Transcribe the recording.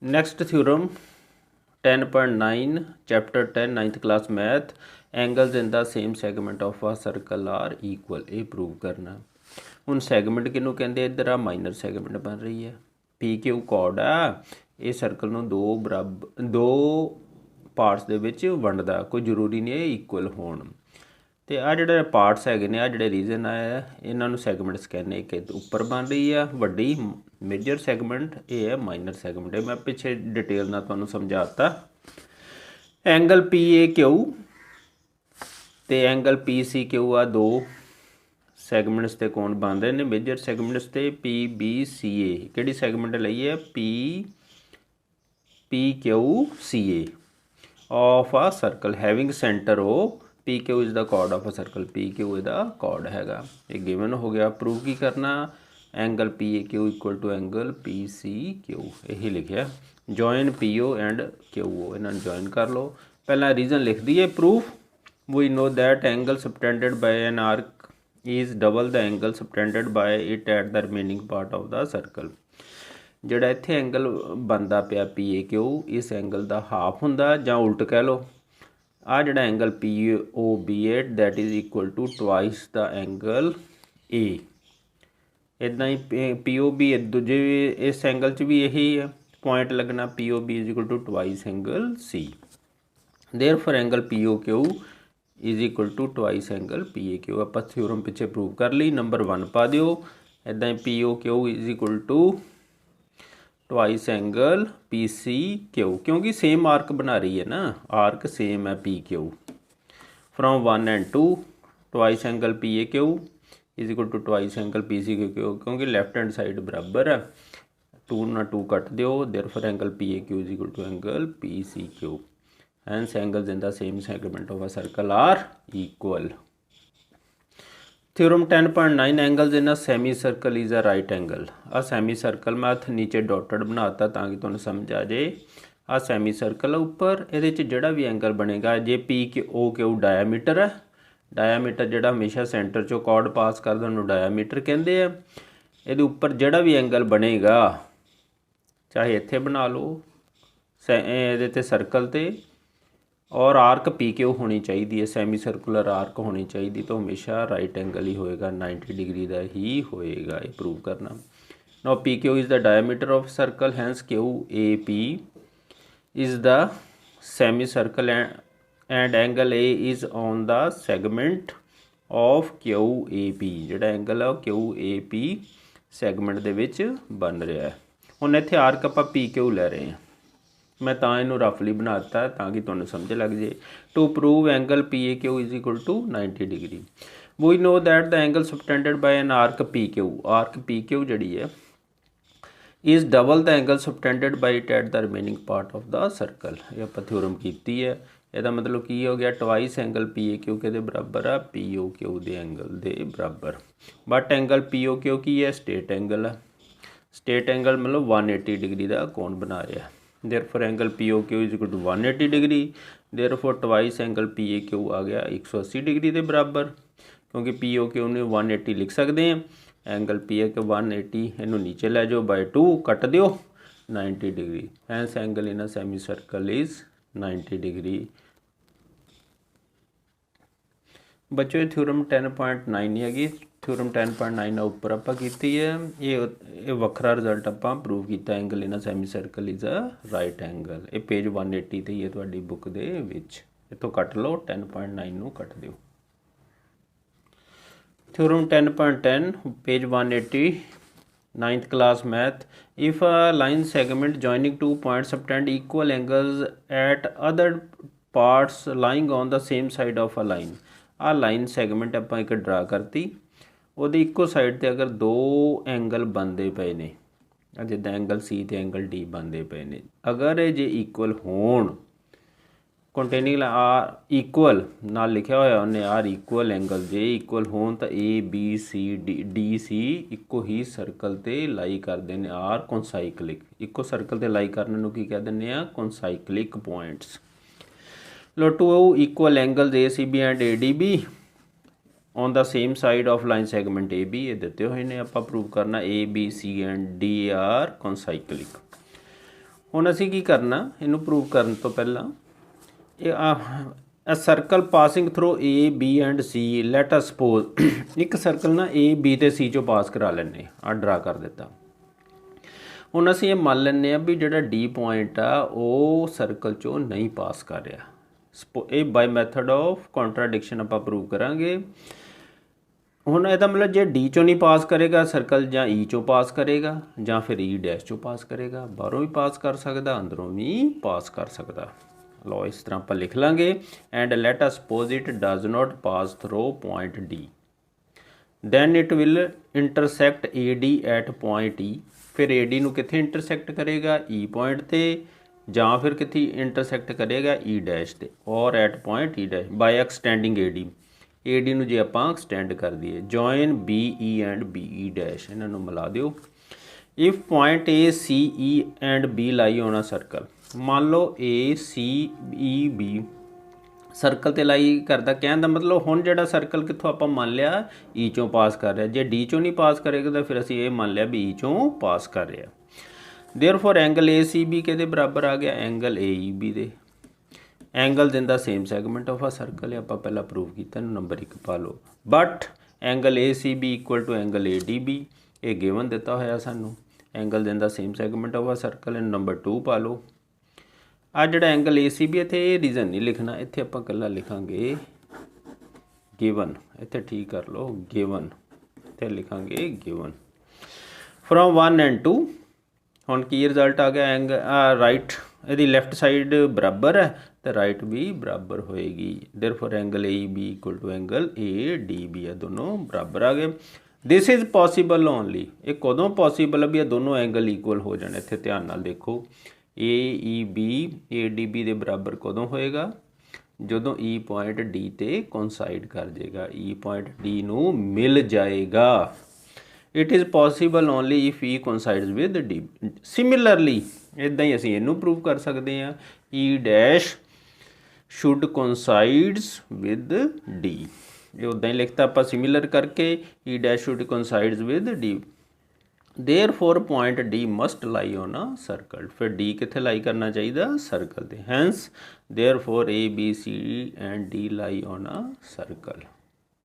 Next theorem 10.9 chapter 10 9th class math angles in the same segment of a circle are equal. ये prove करना। ਹੁਣ segment ਕਿਹਨੂੰ ਕਹਿੰਦੇ ਇੱਧਰ ਆ ਮਾਈਨਰ ਸੈਗਮੈਂਟ ਬਣ ਰਹੀ ਹੈ ਪੀ ਕਿਊ ਕੋਡ ਆ ਇਹ ਸਰਕਲ ਨੂੰ ਦੋ ਪਾਰਟਸ ਦੇ ਵਿੱਚ ਵੰਡਦਾ ਕੋਈ ਜ਼ਰੂਰੀ ਨਹੀਂ ਇਹ ਇਕੁਅਲ ਹੋਣ ਤੇ ਆ ਜਿਹੜੇ ਪਾਰਟਸ ਹੈਗੇ ਨੇ ਆ ਜਿਹੜੇ ਰੀਜਨ ਆ ਇਹਨਾਂ ਨੂੰ ਸੈਗਮੈਂਟਸ ਕਹਿੰਦੇ ਇੱਕ ਉੱਪਰ ਬਣ ਰਹੀ ਆ ਵੱਡੀ ਮੇਜਰ ਸੈਗਮੈਂਟ ਇਹ ਹੈ ਮਾਈਨਰ ਸੈਗਮੈਂਟ ਇਹ ਮੈਂ ਪਿੱਛੇ ਡਿਟੇਲ ਨਾਲ ਤੁਹਾਨੂੰ ਸਮਝਾਤਾ ਐਂਗਲ ਪੀ ਏ ਕਿਊ ਤੇ ਐਂਗਲ ਪੀ ਸੀ ਕਿਊ ਆ ਦੋ ਸੈਗਮੈਂਟਸ ਤੇ ਕੋਣ ਬਣ ਰਹੇ ਨੇ ਮੇਜਰ ਸੈਗਮੈਂਟਸ ਤੇ ਪੀ ਬੀ ਸੀ ਏ ਕਿਹੜੀ ਸੈਗਮੈਂਟ ਲਈ ਹੈ P Q C A of a circle having centre O P Q is the chord of a circle P Q इहदा कॉर्ड हैगा ये गिवन हो गया प्रूव की करना angle P A Q equal to angle P C Q यही लिखिया join P O and Q O इन्होंने जॉइन कर लो पहला रीजन लिख दिए proof we know that angle subtended by an arc is double the angle subtended by it at the remaining part of the circle ਜਿਹੜਾ ਇੱਥੇ angle ਬਣਦਾ ਪਿਆ ਪੀ ਏ ਕਿਊ ਇਸ ਐਂਗਲ ਦਾ ਹਾਫ ਹੁੰਦਾ ਜਾਂ ਉਲਟ ਕਹਿ ਲਓ ਆ ਜਿਹੜਾ ਐਂਗਲ ਪੀ ਓ ਬੀ ਏ that is equal to twice ਦਾ ਐਂਗਲ ਏ ਇੱਦਾਂ ਹੀ ਪੀ ਓ ਬੀ ਦੂਜੇ ਇਸ ਐਂਗਲ 'ਚ ਵੀ ਇਹੀ ਹੈ ਪੁਆਇੰਟ ਲੱਗਣਾ P O B is equal to twice angle C therefore angle P O Q is equal to twice angle P A Q ਆਪਾਂ ਥਿਊਰਮ ਪਿੱਛੇ ਪ੍ਰੂਵ ਕਰ ਲਈ ਨੰਬਰ 1 ਪਾ ਦਿਓ ਇੱਦਾਂ ਹੀ P O Q is equal to twice angle P C Q क्योंकि same arc बना रही है ना आर्क सेम है P Q from 1 and 2 twice angle P A Q is equal to twice angle P C Q क्योंकि left hand side बराबर है 2 ना 2 कट दो therefore angle P A Q is equal to angle P C Q hence angles in the same segment of a circle are equal theorem 10.9 angles in a semi circle is a right angle a semi circle मैं हथ नीचे dotted बनाता ताकि तुहानूं समझ आ जाए आ semi circle उपर ये जोड़ा भी एंगल बनेगा जे पी के ओ क्यू डायामीटर है डायामीटर जोड़ा हमेशा सेंटर चो कॉर्ड पास करदा उहनूं डायामीटर कहते हैं ये उपर जोड़ा भी एंगल बनेगा चाहे इत्थे बना लो ये सर्कल ते और आर्क पी क्यू होनी चाहिए है सैमी सर्कुलर आर्क होनी चाहिए तो हमेशा राइट एंगल ही होएगा 90 डिग्री का ही होएगा ये प्रूव करना now P Q is the diameter of circle hence Q A P is the semi circle and angle A is on the segment of Q A P जोड़ा angle है Q A P segment दे विच बन रहा है हुण इत्थे arc आपां पी क्यू लै रहे हैं मैं तो इनू रफली बनाता ताकि तुहानूं समझ लग जाए to prove angle P A Q is equal to 90 degree we know that the angle subtended by an arc P Q जड़ी है is double the angle subtended by it at the remaining part of the circle ये आप theorem की है यदा मतलब की हो गया twice angle P A Q के बराबर आ पी ओ क्यू के एंगल के बराबर but angle P O Q की है स्टेट एंगल है स्टेट एंगल मतलब 180 डिग्री का कोण बना रहा है therefore angle P O Q is equal to 180 degree therefore twice angle P A Q आ गया 180 डिग्री के बराबर क्योंकि पी ओ क्यू ने 180 लिख सकते हैं एंगल पी ए के 180 इनू नीचे लै जाओ बाय 2 कट दो 90 degree hence angle in a semi circle is 90 degree बच्चों थ्योरम 10.9 हैगी थ्योरम 10.9 उपर आपां कीती है ये वखरा रिजल्ट आपां प्रूव किया angle in a semi circle is a right angle ये पेज 180 ते ही है तुहाडी बुक दे विच इत्थों कट लो 10.9 नूं कट दिओ theorem 10.10 page 180 9th class math if a line segment joining two point subtend equal angles at other parts lying on the same side of a line a line segment आपां एक draw करती ਉਹਦੀ ਇੱਕੋ side ਤੇ ਅਗਰ ਦੋ angle ਬਣਦੇ ਪਏ ਨੇ ਜਿੱਦਾਂ ਐਂਗਲ ਸੀ ਤੇ ਐਂਗਲ ਡੀ ਬਣਦੇ ਪਏ ਨੇ ਅਗਰ ਇਹ ਜੇ ਇਕੁਅਲ ਹੋਣ ਕੰਟੇਨਿੰਗ ਆਰ ਇਕੁਅਲ ਨਾਲ ਲਿਖਿਆ ਹੋਇਆ ਉਹਨੇ ਆਰ ਇਕੁਅਲ ਐਂਗਲ ਜੇ ਇਕੁਅਲ ਹੋਣ ਤਾਂ A B C D C ਇੱਕੋ ਹੀ ਸਰਕਲ ਤੇ ਲਾਈ ਕਰਦੇ ਨੇ ਆਰ ਕੌਨਸਾਈਕਲਿਕ ਇੱਕੋ ਸਰਕਲ ਤੇ ਲਾਈ ਕਰਨ ਨੂੰ ਕੀ ਕਹਿ ਦਿੰਦੇ ਆ ਕੌਨਸਾਈਕਲਿਕ ਪੁਆਇੰਟਸ ਲੋ two equal angle A C B and A D B on the same side of line segment A B ये दिते हुए ने आप प्रूव करना A B C and D are concyclic ਹੁਣ ਅਸੀਂ ਕੀ ਕਰਨਾ, ਇਹਨੂੰ ਪ੍ਰੂਵ ਕਰਨ ਤੋਂ ਪਹਿਲਾਂ a circle passing through A, B and C, let us suppose ਇੱਕ ਸਰਕਲ ਨਾ A, B ਤੇ C ਚੋਂ ਪਾਸ ਕਰਾ ਲੈਂਦੇ ਆ, ਡਰਾ ਕਰ ਦਿੱਤਾ। ਹੁਣ ਅਸੀਂ ਇਹ ਮੰਨ ਲੈਂਦੇ ਆ ਵੀ ਜਿਹੜਾ D ਪੁਆਇੰਟ ਆ ਉਹ ਸਰਕਲ ਚੋਂ ਨਹੀਂ ਪਾਸ ਕਰ ਰਿਹਾ। ਇਹ ਬਾਈ ਮੈਥਡ ਆਫ ਕੰਟਰਾਡਿਕਸ਼ਨ ਆਪਾਂ ਪ੍ਰੂਵ ਕਰਾਂਗੇ। ਹੁਣ ਇਹਦਾ ਮਤਲਬ ਜੇ D ਚੋਂ ਨਹੀਂ ਪਾਸ ਕਰੇਗਾ ਸਰਕਲ, ਜਾਂ E ਚੋਂ ਪਾਸ ਕਰੇਗਾ, ਜਾਂ ਫਿਰ E ਡੈਸ਼ ਚੋਂ ਪਾਸ ਕਰੇਗਾ। ਬਾਹਰੋਂ ਵੀ ਪਾਸ ਕਰ ਸਕਦਾ, ਅੰਦਰੋਂ ਵੀ ਪਾਸ ਕਰ ਸਕਦਾ। ਲਓ ਇਸ ਤਰ੍ਹਾਂ ਆਪਾਂ ਲਿਖ ਲਾਂਗੇ, and let us suppose it does not pass through point D, then it will intersect AD at point E। ਫਿਰ AD ਨੂੰ ਕਿੱਥੇ ਇੰਟਰਸੈਕਟ ਕਰੇਗਾ, E ਪੁਆਇੰਟ 'ਤੇ, ਜਾਂ ਫਿਰ ਕਿੱਥੇ ਇੰਟਰਸੈਕਟ ਕਰੇਗਾ, E ਡੈਸ਼ 'ਤੇ, or at point E dash by extending AD ਨੂੰ ਜੇ ਆਪਾਂ ਐਕਸਟੈਂਡ ਕਰ ਦਈਏ। Join BE and BE dash, ਇਹਨਾਂ ਨੂੰ ਮਿਲਾ ਦਿਓ। If point A, C, E and B lie on a circle, ਮੰਨ ਲਓ A, C, E, B circle 'ਤੇ ਲਾਈ ਕਰਦਾ। ਕਹਿਣ ਦਾ ਮਤਲਬ ਹੁਣ ਜਿਹੜਾ ਸਰਕਲ ਕਿੱਥੋਂ ਆਪਾਂ ਮੰਨ ਲਿਆ E ਚੋਂ ਪਾਸ ਕਰ ਰਿਹਾ। ਜੇ D ਚੋਂ ਨਹੀਂ ਪਾਸ ਕਰੇਗਾ ਤਾਂ ਫਿਰ ਅਸੀਂ ਇਹ ਮੰਨ ਲਿਆ ਵੀ E ਚੋਂ ਪਾਸ ਕਰ ਰਿਹਾ। ਦੇਅਰਫੋਰ ਐਂਗਲ ACB ਕਿਹਦੇ ਬਰਾਬਰ ਆ ਗਿਆ, ਐਂਗਲ AEB ਦੇ। Angles in the same segment of a circle ਆਪਾਂ ਪਹਿਲਾਂ ਪ੍ਰੂਵ ਕੀਤਾ, ਇਹਨੂੰ ਨੰਬਰ 1 ਪਾ ਲਓ। But angle ACB equal to angle ADB, ਇਹ ਗਿਵਨ ਦਿੱਤਾ ਹੋਇਆ ਸਾਨੂੰ। Angles in the same segment of a circle, ਇਹਨੂੰ ਨੰਬਰ 2 ਪਾ ਲਓ। ਆ ਜਿਹੜਾ ਐਂਗਲ ACB ਇੱਥੇ ਇਹ ਰੀਜ਼ਨ ਨਹੀਂ ਲਿਖਣਾ, ਇੱਥੇ ਆਪਾਂ ਇਕੱਲਾ ਲਿਖਾਂਗੇ ਗਿਵਨ। ਇੱਥੇ ਠੀਕ ਕਰ ਲਓ, ਗਿਵਨ, ਇੱਥੇ ਲਿਖਾਂਗੇ ਗਿਵਨ ਫਰੋਮ 1 and 2। ਹੁਣ ਕੀ ਰਿਜ਼ਲਟ ਆ ਗਿਆ, ਰਾਈਟ ਇਹਦੀ ਲੈਫਟ ਸਾਈਡ ਬਰਾਬਰ ਹੈ ਤੇ ਰਾਈਟ ਵੀ ਬਰਾਬਰ ਹੋਏਗੀ। Therefore angle AEB equal to angle ADB, ਇਹ ਦੋਨੋਂ ਬਰਾਬਰ ਆ ਗਏ। ਦਿਸ ਇਜ਼ ਪੋਸੀਬਲ ਓਨਲੀ, ਇਹ ਕਦੋਂ ਪੋਸੀਬਲ ਹੈ ਵੀ ਇਹ ਦੋਨੋਂ ਐਂਗਲ ਇਕੁਅਲ ਹੋ ਜਾਣ। ਇੱਥੇ ਧਿਆਨ ਨਾਲ ਦੇਖੋ, AEB ADB ਦੇ ਬਰਾਬਰ ਕਦੋਂ ਹੋਏਗਾ, ਜਦੋਂ E ਪੁਆਇੰਟ D ਤੇ ਕੋਨਸਾਈਡ ਕਰ ਜਾਏਗਾ, E ਪੁਆਇੰਟ D ਨੂੰ ਮਿਲ ਜਾਏਗਾ। It is possible only if E coincides with D। Similarly ਇੱਦਾਂ ਹੀ ਅਸੀਂ ਇਹਨੂੰ ਪ੍ਰੂਵ ਕਰ ਸਕਦੇ ਹਾਂ, E dash should coincides with D। ਇਹ ਉੱਦਾਂ ਹੀ ਲਿਖਤਾ ਆਪਾਂ ਸਿਮਿਲਰ ਕਰਕੇ, E dash should coincides with D। Therefore point D must lie on a circle, ਫਿਰ D ਕਿੱਥੇ ਲਾਈ ਕਰਨਾ ਚਾਹੀਦਾ, ਸਰਕਲ 'ਤੇ। Hence therefore A, B, C and D lie on a circle.